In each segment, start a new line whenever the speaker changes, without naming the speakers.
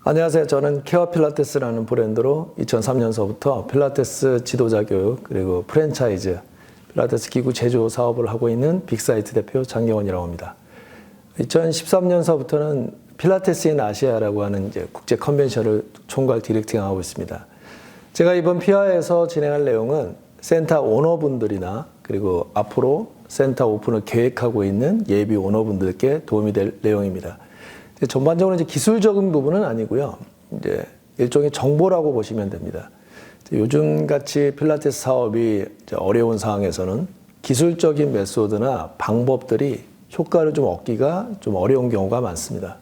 안녕하세요. 저는 케어 필라테스라는 브랜드로 2003년서부터 필라테스 지도자 교육 그리고 프랜차이즈 필라테스 기구 제조 사업을 하고 있는 빅사이트 대표 장경원이라고 합니다. 2013년서부터는 필라테스 인 아시아라고 하는 이제 국제 컨벤션을 총괄 디렉팅하고 있습니다. 제가 이번 피아에서 진행할 내용은 센터 오너분들이나 그리고 앞으로 센터 오픈을 계획하고 있는 예비 오너분들께 도움이 될 내용입니다. 전반적으로 이제 기술적인 부분은 아니고요. 이제 일종의 정보라고 보시면 됩니다. 요즘 같이 필라테스 사업이 어려운 상황에서는 기술적인 메소드나 방법들이 효과를 좀 얻기가 좀 어려운 경우가 많습니다.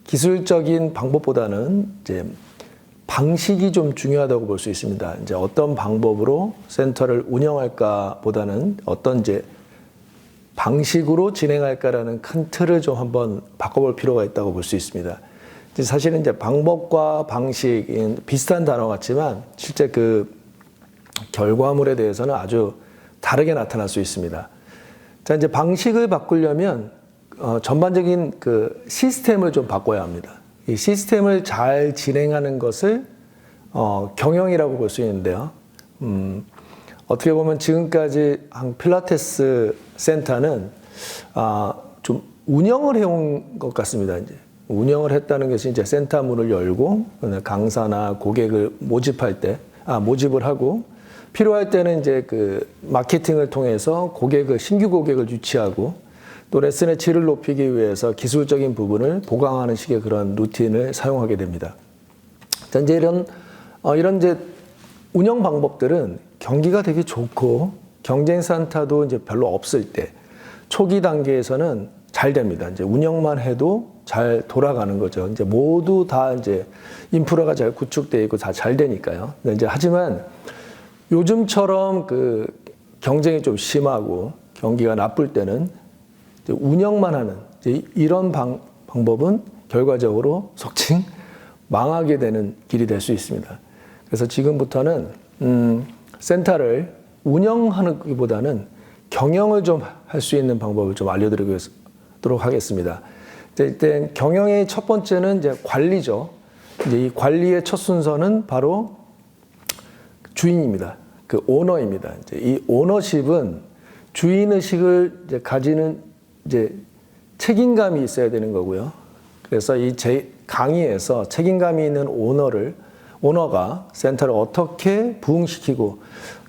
기술적인 방법보다는 이제 방식이 좀 중요하다고 볼 수 있습니다. 이제 어떤 방법으로 센터를 운영할까 보다는 어떤 이제 방식으로 진행할까라는 큰 틀을 좀 한번 바꿔볼 필요가 있다고 볼 수 있습니다. 사실은 이제 방법과 방식인 비슷한 단어 같지만 실제 그 결과물에 대해서는 아주 다르게 나타날 수 있습니다. 자, 이제 방식을 바꾸려면 전반적인 그 시스템을 좀 바꿔야 합니다. 이 시스템을 잘 진행하는 것을 경영이라고 볼 수 있는데요. 어떻게 보면 지금까지 한 필라테스 센터는 좀 운영을 해온 것 같습니다. 이제 운영을 했다는 것이 이제 센터 문을 열고 강사나 고객을 모집을 하고 필요할 때는 이제 그 마케팅을 통해서 신규 고객을 유치하고 또 레슨의 질을 높이기 위해서 기술적인 부분을 보강하는 식의 그런 루틴을 사용하게 됩니다. 자, 이제 이런 이제 운영 방법들은 경기가 되게 좋고 경쟁 센터도 이제 별로 없을 때 초기 단계에서는 잘 됩니다. 이제 운영만 해도 잘 돌아가는 거죠. 이제 모두 다 이제 인프라가 잘 구축되어 있고 다 잘 되니까요. 이제 하지만 요즘처럼 그 경쟁이 좀 심하고 경기가 나쁠 때는 이제 운영만 하는 이런 방법은 결과적으로 속칭 망하게 되는 길이 될 수 있습니다. 그래서 지금부터는 센터를 운영하는 것보다는 경영을 좀 할 수 있는 방법을 좀 알려드리도록 하겠습니다. 일단 경영의 첫 번째는 이제 관리죠. 이제 이 관리의 첫 순서는 바로 주인입니다. 그 오너입니다. 이제 이 오너십은 주인 의식을 이제 가지는 이제 책임감이 있어야 되는 거고요. 그래서 이 강의에서 책임감이 있는 오너가 센터를 어떻게 부흥시키고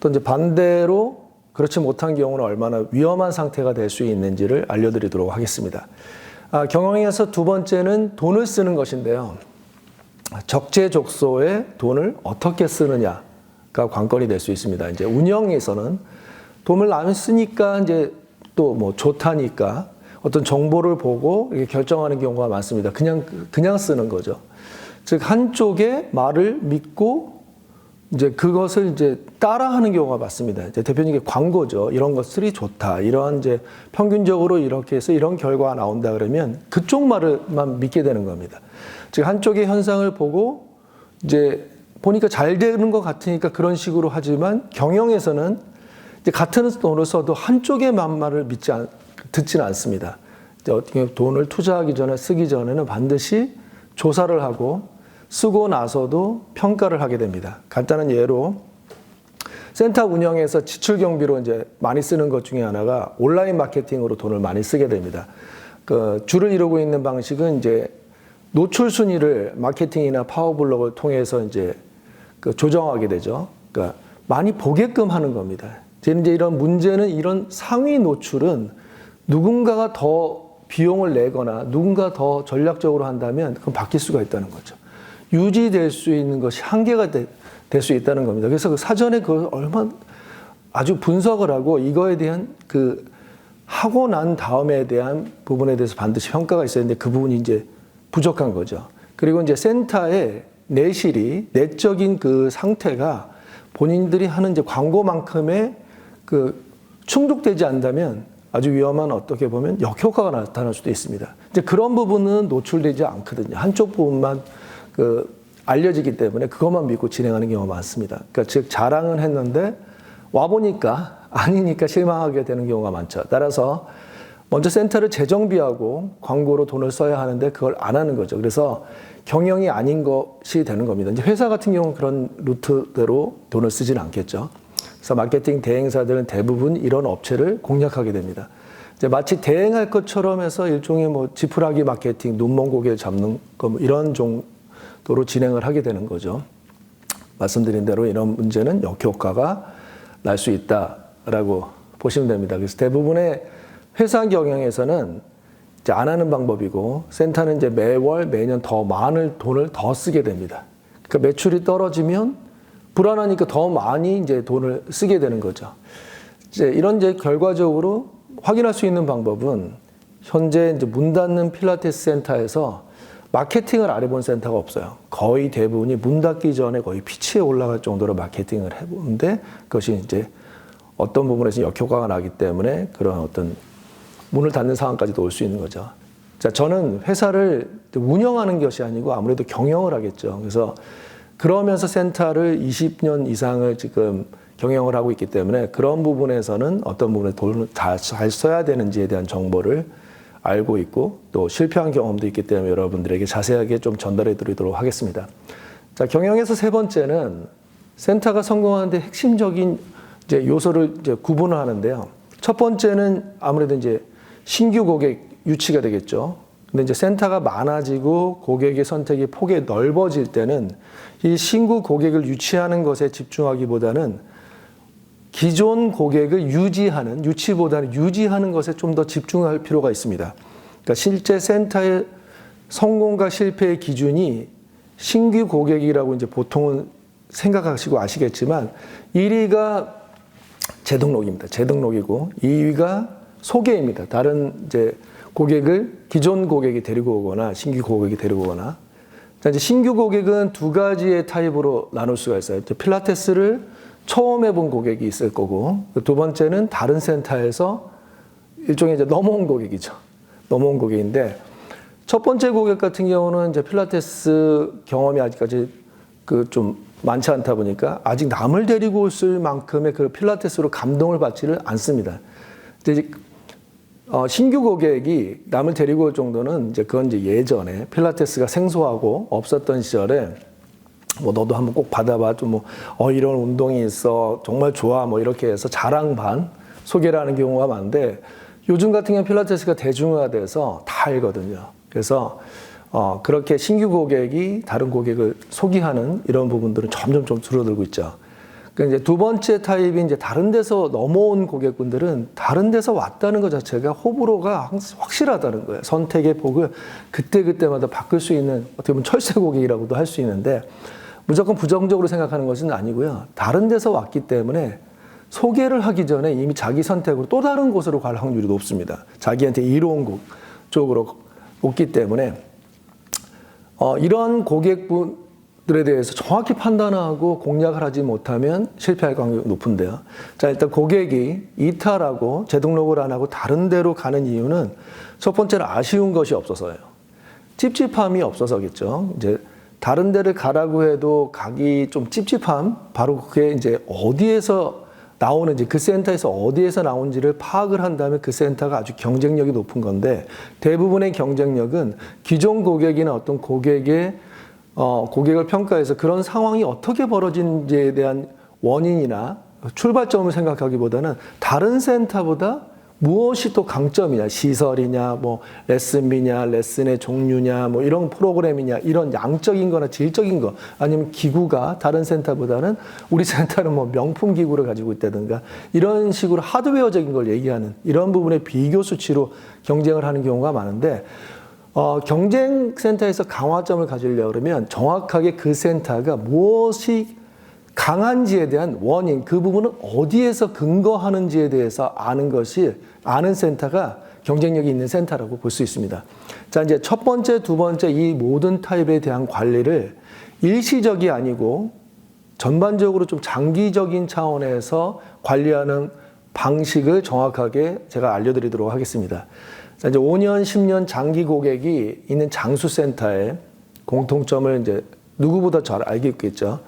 또 이제 반대로 그렇지 못한 경우는 얼마나 위험한 상태가 될 수 있는지를 알려드리도록 하겠습니다. 경영에서 두 번째는 돈을 쓰는 것인데요. 적재적소에 돈을 어떻게 쓰느냐가 관건이 될 수 있습니다. 이제 운영에서는 돈을 안 쓰니까 이제 또 뭐 좋다니까 어떤 정보를 보고 이렇게 결정하는 경우가 많습니다. 그냥 쓰는 거죠. 즉 한쪽의 말을 믿고 이제 그것을 이제 따라하는 경우가 많습니다. 이제 대표적인 게 광고죠. 이런 것들이 좋다. 이러한 이제 평균적으로 이렇게 해서 이런 결과가 나온다 그러면 그쪽 말을만 믿게 되는 겁니다. 즉 한쪽의 현상을 보고 이제 보니까 잘 되는 것 같으니까 그런 식으로 하지만 경영에서는 이제 같은 돈을 써도 한쪽의 말을 듣지는 않습니다. 이제 어떻게 돈을 투자하기 전에 쓰기 전에는 반드시 조사를 하고 쓰고 나서도 평가를 하게 됩니다. 간단한 예로 센터 운영에서 지출 경비로 이제 많이 쓰는 것 중에 하나가 온라인 마케팅으로 돈을 많이 쓰게 됩니다. 그 주를 이루고 있는 방식은 이제 노출 순위를 마케팅이나 파워블록을 통해서 이제 그 조정하게 되죠. 그러니까 많이 보게끔 하는 겁니다. 이제 이런 문제는 이런 상위 노출은 누군가가 더 비용을 내거나 누군가 더 전략적으로 한다면 그건 바뀔 수가 있다는 거죠. 유지될 수 있는 것이 한계가 될 수 있다는 겁니다. 그래서 그 사전에 아주 분석을 하고 이거에 대한 하고 난 다음에 대한 부분에 대해서 반드시 평가가 있어야 되는데 그 부분이 이제 부족한 거죠. 그리고 이제 센터의 내적인 그 상태가 본인들이 하는 이제 광고만큼의 충족되지 않는다면 아주 위험한 어떻게 보면 역효과가 나타날 수도 있습니다. 이제 그런 부분은 노출되지 않거든요. 한쪽 부분만 알려지기 때문에 그것만 믿고 진행하는 경우가 많습니다. 그러니까 즉 자랑은 했는데 와보니까 아니니까 실망하게 되는 경우가 많죠. 따라서 먼저 센터를 재정비하고 광고로 돈을 써야 하는데 그걸 안 하는 거죠. 그래서 경영이 아닌 것이 되는 겁니다. 이제 회사 같은 경우는 그런 루트대로 돈을 쓰지는 않겠죠. 그래서 마케팅 대행사들은 대부분 이런 업체를 공략하게 됩니다. 이제 마치 대행할 것처럼 해서 일종의 뭐 지푸라기 마케팅, 눈먼 고개를 잡는 거 뭐 이런 정도로 진행을 하게 되는 거죠. 말씀드린 대로 이런 문제는 역효과가 날 수 있다라고 보시면 됩니다. 그래서 대부분의 회사 경영에서는 이제 안 하는 방법이고, 센터는 이제 매월 매년 더 많은 돈을 더 쓰게 됩니다. 그러니까 매출이 떨어지면 불안하니까 더 많이 이제 돈을 쓰게 되는 거죠. 이제 이런 이제 결과적으로 확인할 수 있는 방법은 현재 이제 문 닫는 필라테스 센터에서 마케팅을 안 해본 센터가 없어요. 거의 대부분이 문 닫기 전에 거의 피치에 올라갈 정도로 마케팅을 해보는데 그것이 이제 어떤 부분에서 역효과가 나기 때문에 그런 어떤 문을 닫는 상황까지도 올 수 있는 거죠. 자, 저는 회사를 운영하는 것이 아니고 아무래도 경영을 하겠죠. 그래서 그러면서 센터를 20년 이상을 지금 경영을 하고 있기 때문에 그런 부분에서는 어떤 부분에 돈을 잘 써야 되는지에 대한 정보를 알고 있고 또 실패한 경험도 있기 때문에 여러분들에게 자세하게 좀 전달해 드리도록 하겠습니다. 자, 경영에서 세 번째는 센터가 성공하는데 핵심적인 이제 요소를 이제 구분을 하는데요. 첫 번째는 아무래도 이제 신규 고객 유치가 되겠죠. 근데 이제 센터가 많아지고 고객의 선택의 폭이 넓어질 때는 이 신규 고객을 유치하는 것에 집중하기보다는 기존 고객을 유치보다는 유지하는 것에 좀 더 집중할 필요가 있습니다. 그러니까 실제 센터의 성공과 실패의 기준이 신규 고객이라고 이제 보통은 생각하시고 아시겠지만 1위가 재등록입니다. 재등록이고 2위가 소개입니다. 다른 이제 고객을 기존 고객이 데리고 오거나 신규 고객이 데리고 오거나. 자, 이제 신규 고객은 두 가지의 타입으로 나눌 수가 있어요. 필라테스를 처음 해본 고객이 있을 거고, 두 번째는 다른 센터에서 일종의 이제 넘어온 고객이죠. 넘어온 고객인데, 첫 번째 고객 같은 경우는 이제 필라테스 경험이 아직까지 좀 많지 않다 보니까 아직 남을 데리고 올 만큼의 그 필라테스로 감동을 받지를 않습니다. 이제 신규 고객이 남을 데리고 올 정도는 이제 그건 이제 예전에 필라테스가 생소하고 없었던 시절에 뭐 너도 한번 꼭 받아봐. 좀 이런 운동이 있어. 정말 좋아. 뭐 이렇게 해서 자랑 반 소개를 하는 경우가 많은데 요즘 같은 경우는 필라테스가 대중화돼서 다 알거든요. 그래서 그렇게 신규 고객이 다른 고객을 소개하는 이런 부분들은 점점 좀 줄어들고 있죠. 그러니까 이제 두 번째 타입이 이제 다른 데서 넘어온 고객분들은 다른 데서 왔다는 것 자체가 호불호가 확실하다는 거예요. 선택의 폭을 그때그때마다 바꿀 수 있는 어떻게 보면 철새 고객이라고도 할 수 있는데 무조건 부정적으로 생각하는 것은 아니고요. 다른 데서 왔기 때문에 소개를 하기 전에 이미 자기 선택으로 또 다른 곳으로 갈 확률이 높습니다. 자기한테 이로운 곳 쪽으로 없기 때문에 이런 고객분들에 대해서 정확히 판단하고 공략을 하지 못하면 실패할 확률이 높은데요. 자, 일단 고객이 이탈하고 재등록을 안 하고 다른 데로 가는 이유는 첫 번째는 아쉬운 것이 없어서예요. 찝찝함이 없어서겠죠. 이제 다른 데를 가라고 해도 가기 좀 찝찝함, 바로 그게 이제 어디에서 나오는지, 그 센터에서 어디에서 나온지를 파악을 한다면 그 센터가 아주 경쟁력이 높은 건데 대부분의 경쟁력은 기존 고객이나 어떤 고객을 평가해서 그런 상황이 어떻게 벌어진지에 대한 원인이나 출발점을 생각하기보다는 다른 센터보다 무엇이 또 강점이냐, 시설이냐, 뭐 레슨비냐, 레슨의 종류냐, 뭐 이런 프로그램이냐, 이런 양적인 거나 질적인 거, 아니면 기구가 다른 센터보다는 우리 센터는 뭐 명품 기구를 가지고 있다든가 이런 식으로 하드웨어적인 걸 얘기하는 이런 부분의 비교 수치로 경쟁을 하는 경우가 많은데 경쟁 센터에서 강화점을 가지려고 그러면 정확하게 그 센터가 무엇이 강한지에 대한 원인, 그 부분은 어디에서 근거하는지에 대해서 아는 센터가 경쟁력이 있는 센터라고 볼 수 있습니다. 자, 이제 첫 번째, 두 번째 이 모든 타입에 대한 관리를 일시적이 아니고 전반적으로 좀 장기적인 차원에서 관리하는 방식을 정확하게 제가 알려드리도록 하겠습니다. 자, 이제 5년, 10년 장기 고객이 있는 장수센터의 공통점을 이제 누구보다 잘 알고 있겠죠.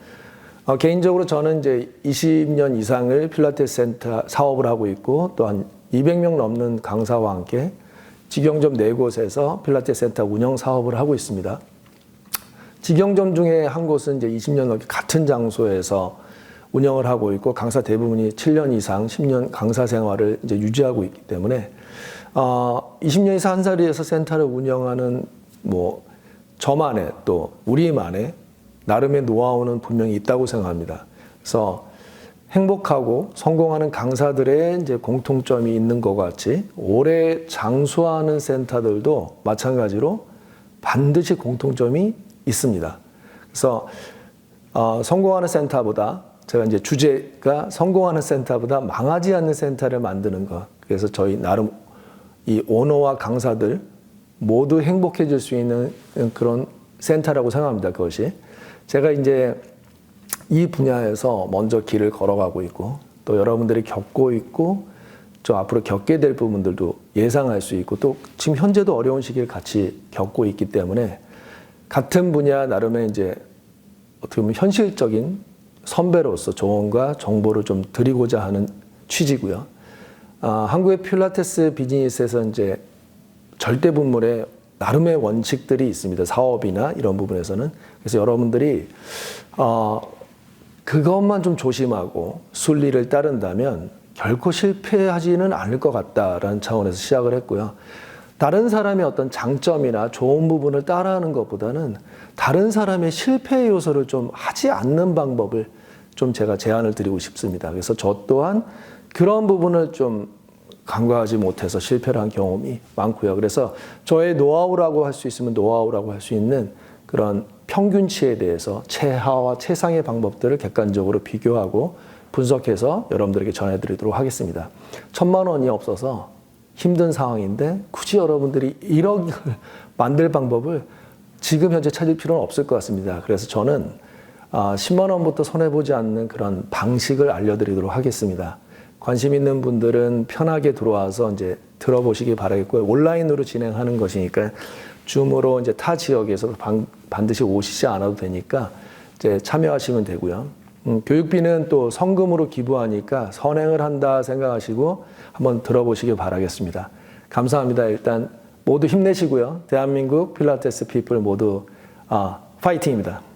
개인적으로 저는 이제 20년 이상을 필라테스 센터 사업을 하고 있고 또한 200명 넘는 강사와 함께 직영점 4곳에서 필라테스 센터 운영 사업을 하고 있습니다. 직영점 중에 한 곳은 이제 20년 넘게 같은 장소에서 운영을 하고 있고 강사 대부분이 7년 이상 10년 강사 생활을 이제 유지하고 있기 때문에 20년 이상 한 자리에서 센터를 운영하는 뭐 저만의 또 우리만의 나름의 노하우는 분명히 있다고 생각합니다. 그래서 행복하고 성공하는 강사들의 이제 공통점이 있는 것 같이 오래 장수하는 센터들도 마찬가지로 반드시 공통점이 있습니다. 그래서 성공하는 센터보다 제가 이제 주제가 성공하는 센터보다 망하지 않는 센터를 만드는 것. 그래서 저희 나름 이 오너와 강사들 모두 행복해질 수 있는 그런 센터라고 생각합니다. 그것이 제가 이제 이 분야에서 먼저 길을 걸어가고 있고 또 여러분들이 겪고 있고 저 앞으로 겪게 될 부분들도 예상할 수 있고 또 지금 현재도 어려운 시기를 같이 겪고 있기 때문에 같은 분야 나름의 이제 어떻게 보면 현실적인 선배로서 조언과 정보를 좀 드리고자 하는 취지고요. 한국의 필라테스 비즈니스에서 이제 절대 분물의 나름의 원칙들이 있습니다. 사업이나 이런 부분에서는. 그래서 여러분들이 그것만 좀 조심하고 순리를 따른다면 결코 실패하지는 않을 것 같다라는 차원에서 시작을 했고요. 다른 사람의 어떤 장점이나 좋은 부분을 따라하는 것보다는 다른 사람의 실패 요소를 좀 하지 않는 방법을 좀 제가 제안을 드리고 싶습니다. 그래서 저 또한 그런 부분을 좀 간과하지 못해서 실패를 한 경험이 많고요. 그래서 저의 노하우라고 할 수 있으면 노하우라고 할 수 있는 그런 평균치에 대해서 최하와 최상의 방법들을 객관적으로 비교하고 분석해서 여러분들에게 전해드리도록 하겠습니다. 1,000만 원이 없어서 힘든 상황인데 굳이 여러분들이 1억을 만들 방법을 지금 현재 찾을 필요는 없을 것 같습니다. 그래서 저는 10만 원부터 손해보지 않는 그런 방식을 알려드리도록 하겠습니다. 관심 있는 분들은 편하게 들어와서 이제 들어보시기 바라겠고요. 온라인으로 진행하는 것이니까 줌으로 이제 타 지역에서 반드시 오시지 않아도 되니까 이제 참여하시면 되고요. 교육비는 또 성금으로 기부하니까 선행을 한다 생각하시고 한번 들어보시길 바라겠습니다. 감사합니다. 일단 모두 힘내시고요. 대한민국 필라테스 피플 모두 파이팅입니다.